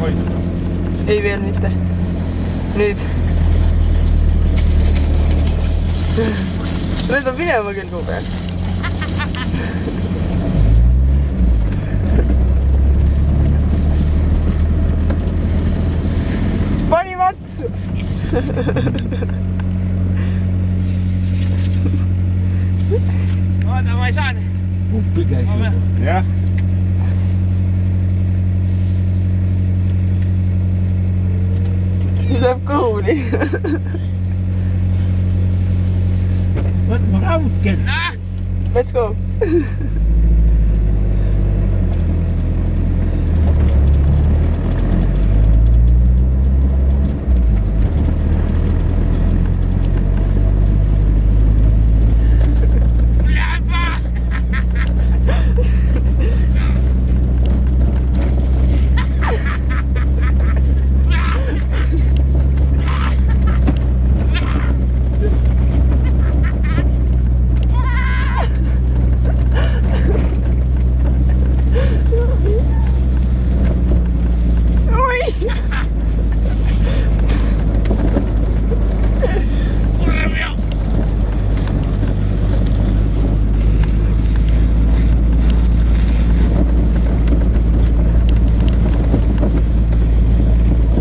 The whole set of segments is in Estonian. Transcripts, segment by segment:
hoidnud? Ei veel mitte. Nüüd. Nüüd on minema küll kuu peal. Pani vatsu! Oota, ma ei saa. Uppi käis juba. Jah. Siis läheb kõhuli. Võt ma raudken. Let's go!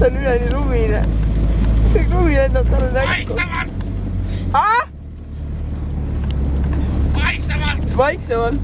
Ta on üleni lumine. Kõik lumi lendab talle näkku. Vaiksemalt! Vaiksemalt! Vaiksemalt.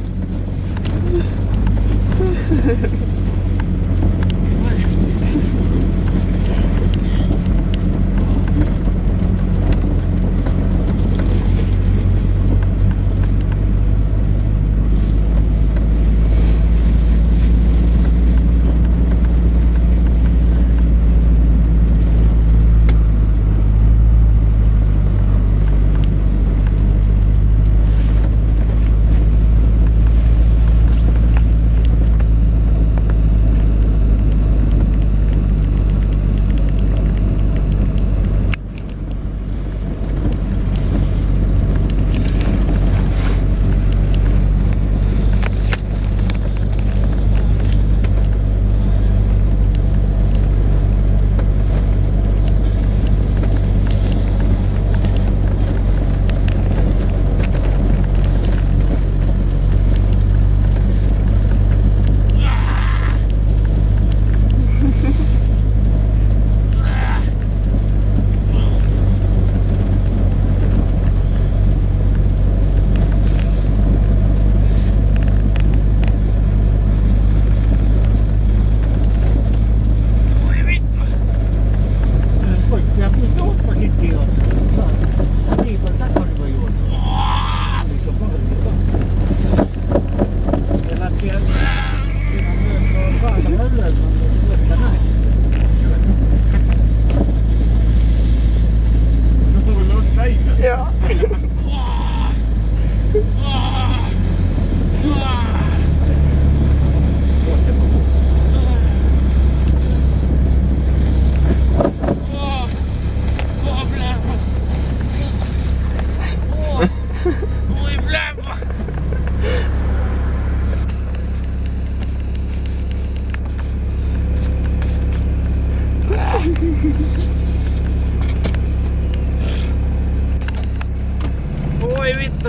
Oi vittu.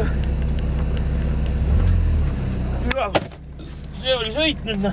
Hyvä. Se oli sõitnud.